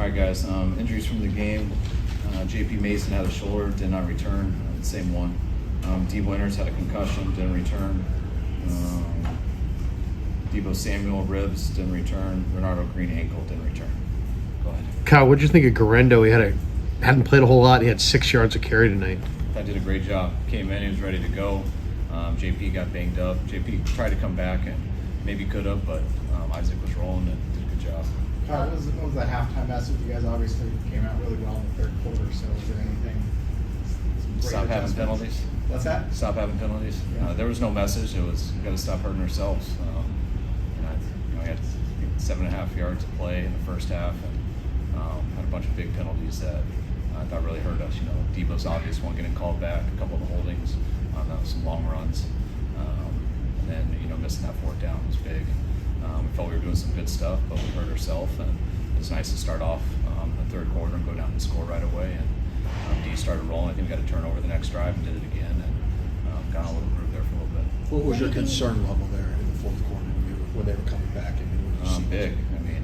right, guys. Injuries from the game. JP Mason had a shoulder, did not return. Same one. D. Winters had a concussion, didn't return. Debo Samuel, ribs, didn't return. Renardo Green, ankle, didn't return. Go ahead. Kyle, what'd you think of Garendo? He hadn't played a whole lot. He had 6 yards of carry tonight. I did a great job. Came in, he was ready to go. JP got banged up. JP tried to come back and maybe could have, but Isaac was rolling and did a good job. What was the halftime message? You guys obviously came out really well in the third quarter, so is there anything? Stop having penalties. What's that? Stop having penalties. Yeah. There was no message. It was, we got to stop hurting ourselves. We had 7.5 yards to play in the first half, and had a bunch of big penalties that I thought really hurt us. Debo's obvious one getting called back, a couple of the holdings on some long runs, and then missing that fourth down was big. We felt we were doing some good stuff, but we hurt ourselves, and it was nice to start off the third quarter and go down and score right away. And D started rolling. I think we got a turnover the next drive and did it again, and got a little groove there for a little bit. What was your concern level there in the fourth quarter when they were coming back? Big. I mean,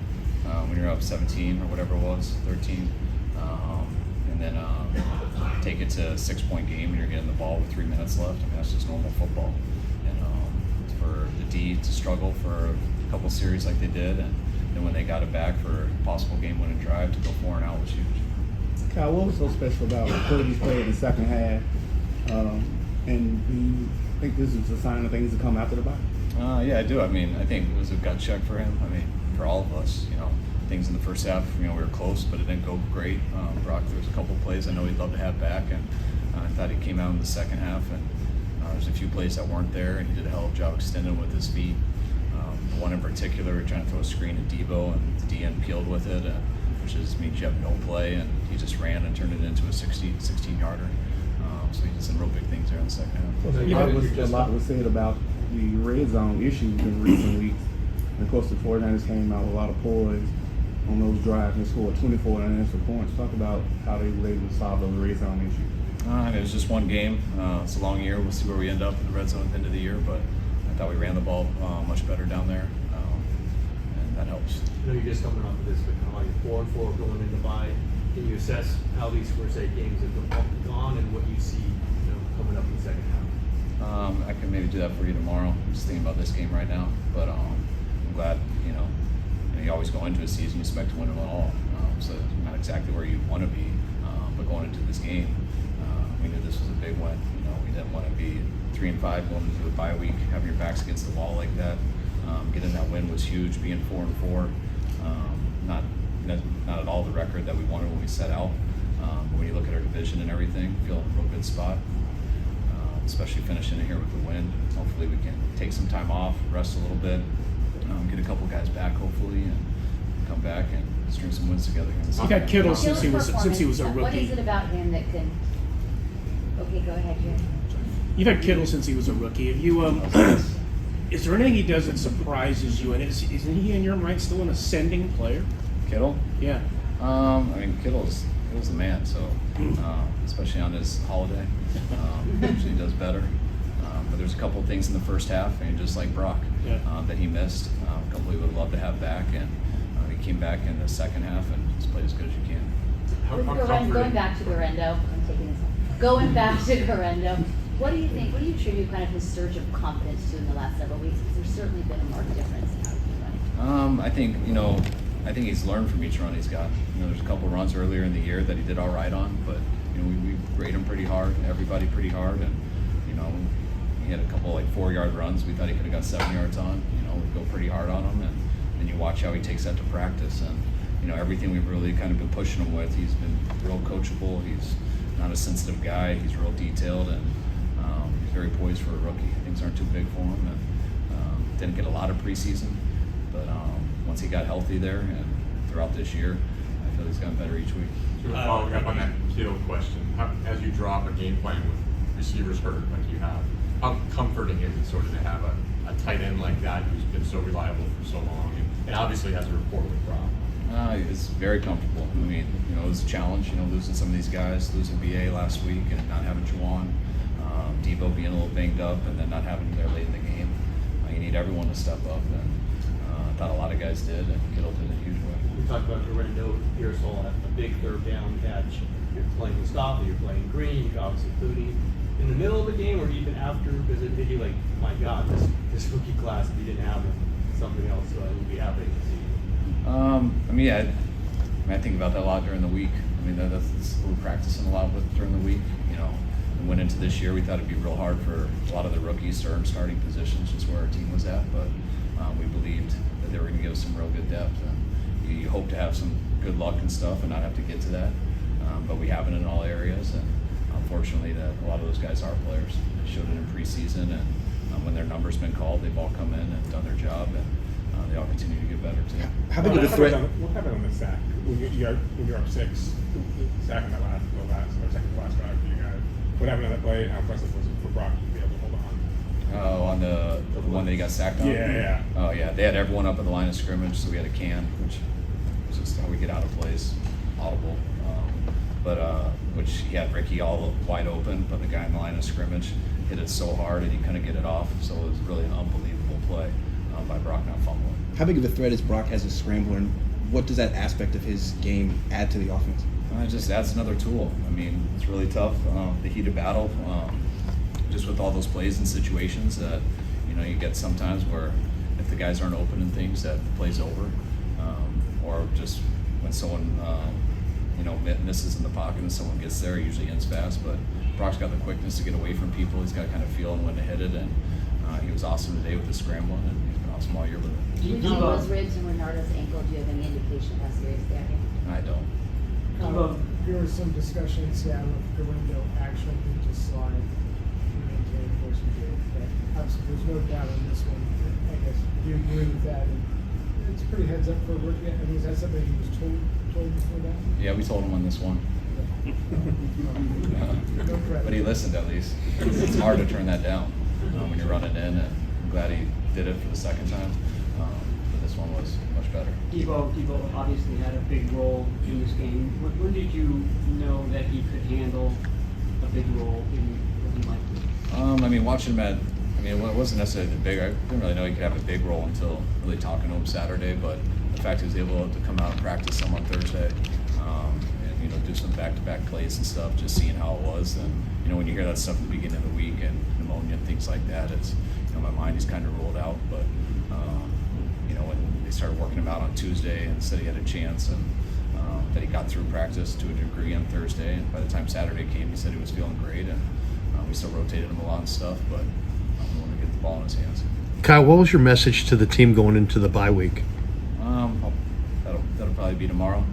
when you're up 17 or whatever it was, 13, and then take it to a 6-point game and you're getting the ball with 3 minutes left. I mean, that's just normal football. And for the D to struggle for a couple series like they did, and then when they got it back for a possible game-winning drive to go 4 and out was huge. Kyle, what was so special about Cody's play in the second half? And do you think this is a sign of things to come after the bye? Yeah, I do. I mean, I think it was a gut check for him. I mean, for all of us, things in the first half, we were close, but it didn't go great. Brock, there was a couple plays I know he'd love to have back, and I thought he came out in the second half, and there's a few plays that weren't there, and he did a hell of a job extending with his feet. The one in particular, trying to throw a screen at Debo, and the DN peeled with it, which means you have no play, and he just ran and turned it into a 16-yarder. So he did some real big things there in the second half. A lot was said about the red zone issues in recent weeks. And of course, the 49ers came out with a lot of poise on those drives and scored 24 unanswered points. Talk about how they were able to solve those red zone issues. It was just one game. It's a long year. We'll see where we end up in the red zone at the end of the year, but I thought we ran the ball much better down there, and that helps. I know you're just coming off of this, but kind of like 4-4 going into bye. Can you assess how these first 8 games have gone and what you see coming up in the second half? I can maybe do that for you tomorrow. I'm just thinking about this game right now, but I'm glad, you always go into a season, you expect to win it all. So not exactly where you want to be, but going into this game, we knew this was a big win. We didn't want to be 3-5 going into a bye week, having your backs against the wall like that. Getting that win was huge, being 4-4. Not at all the record that we wanted when we set out. But when you look at our division and everything, feel in a real good spot. Especially finishing it here with the win. Hopefully we can take some time off, rest a little bit, get a couple guys back hopefully, and come back and string some wins together. You've had Kittle since he was a rookie. What is it about him that can? Okay, go ahead, Jim. You've had Kittle since he was a rookie. Have you? Is there anything he does that surprises you? And isn't he in your mind still an ascending player? Kittle? Yeah. Kittle's the man. So especially on his holiday, usually he does better. But there's a couple of things in the first half, and just like Brock, that he missed. A couple we would love to have back, and he came back in the second half and just played as good as you can. Going back to Garendo, I'm taking this off. Going back to Garendo, what do you think? What do you attribute kind of his surge of confidence to in the last several weeks? Because there's certainly been a marked difference in how he's running. I think he's learned from each run he's got. There's a couple runs earlier in the year that he did all right on, but we grade him pretty hard, everybody pretty hard, and he had a couple 4-yard runs we thought he could have got 7 yards on. We go pretty hard on him, and then you watch how he takes that to practice, and everything we've really kind of been pushing him with. He's been real coachable. He's not a sensitive guy. He's real detailed, and he's very poised for a rookie. Things aren't too big for him, and didn't get a lot of preseason, but once he got healthy there and throughout this year, I feel he's gotten better each week. Following up on that Kittle question, as you drop a game plan with receivers hurt like you have, how comforting is it sort of to have a tight end like that who's been so reliable for so long and obviously has a rapport with Brock? It's very comfortable. It was a challenge, losing some of these guys, losing BA last week and not having Juwan, Debo being a little banged up and then not having him there late in the game. You need everyone to step up, and I thought a lot of guys did, and Kittle did a huge way. We talked about Correndo, Pearsall, a big third down catch. You're playing Mustafa, you're playing Green, you're obviously Foodie. In the middle of the game or even after, does it hit you like, my God, this rookie class, if you didn't have him, something else would be happening this season? I mean, yeah, I think about that a lot during the week. I mean, that's what we're practicing a lot with during the week. You know, we went into this year, we thought it'd be real hard for a lot of the rookies to earn starting positions, just where our team was at. But we believed that they were going to give us some real good depth, and you hope to have some good luck and stuff, and not have to get to that. But we haven't in all areas, and unfortunately, that a lot of those guys are players. They showed it in preseason, and when their number's been called, they've all come in and done their job, and they all continue to get better too. How big of a threat? What happened on the sack? When you're up 6, sack on that last or second to last drive for you guys. What happened on that play? How impressive was it for Brock to be able to hold on? Oh, on the one that he got sacked on? Yeah. Oh, yeah. They had everyone up at the line of scrimmage, so we had a can, which is just how we get out of plays, audible. Which he had Ricky all wide open, but the guy in the line of scrimmage hit it so hard and he couldn't get it off. So it was really an unbelievable play by Brock not fumbling. How big of a threat is Brock as a scrambler, and what does that aspect of his game add to the offense? It just adds another tool. I mean, it's really tough, the heat of battle, just with all those plays and situations that, you know, you get sometimes where if the guys aren't open and things, that the play's over, or just when someone, misses in the pocket and someone gets there, it usually ends fast. But Brock's got the quickness to get away from people. He's got kind of feel and when to hit it, and he was awesome today with the scrambling, and he's been awesome all year with it. With Debo's ribs and Renardo's ankle, do you have any indication how serious they are? I don't. There was some discussion in Seattle if Galindo actually need to slide and maintain the course he did. But obviously, there's no doubt on this one. I guess you agree with that. And it's pretty heads up for a rookie. I mean, is that something he was told before that? Yeah, we told him on this one. No credit. But he listened at least. It's hard to turn that down when you're running in, and I'm glad he did it for the second time. But this one was much better. Debo obviously had a big role in this game. When did you know that he could handle a big role in what he might do? I mean, watching him it wasn't necessarily the big. I didn't really know he could have a big role until really talking to him Saturday. But the fact he was able to come out and practice some on Thursday, and do some back-to-back plays and stuff, just seeing how it was. And when you hear that stuff at the beginning of the week and pneumonia and things like that, it's my mind is kind of ruled out. But when they started working him out on Tuesday and said he had a chance, and that he got through practice to a degree on Thursday, and by the time Saturday came, he said he was feeling great, and we still rotated him a lot and stuff, but we want to get the ball in his hands. Kyle, what was your message to the team going into the bye week? That'll probably be tomorrow.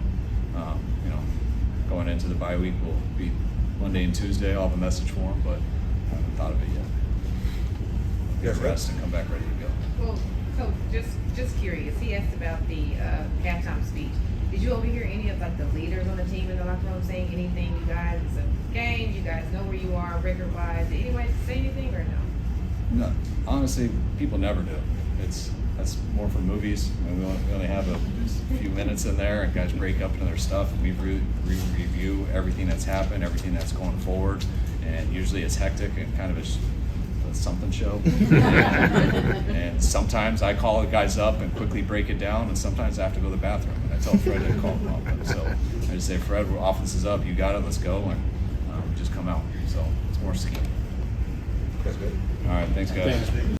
Going into the bye week will be Monday and Tuesday. I'll have a message for him, but I haven't thought of it yet. Get rest and come back ready to go. Well, Coach, just curious. He asked about the halftime speech. Did you overhear any of the leaders on the team in the locker room saying anything? You guys, it's a game. You guys know where you are record-wise. Did anyone say anything or no? No, honestly, people never do. That's more for movies. We only have a few minutes in there, and guys break up into their stuff, and we review everything that's happened, everything that's going forward, and usually it's hectic and kind of a something show. And sometimes I call the guys up and quickly break it down, and sometimes I have to go to the bathroom, and I tell Fred to call them up. And so I just say, Fred, offense is up, you got it, let's go, and we just come out. So it's more scheme. That's good. All right, thanks guys.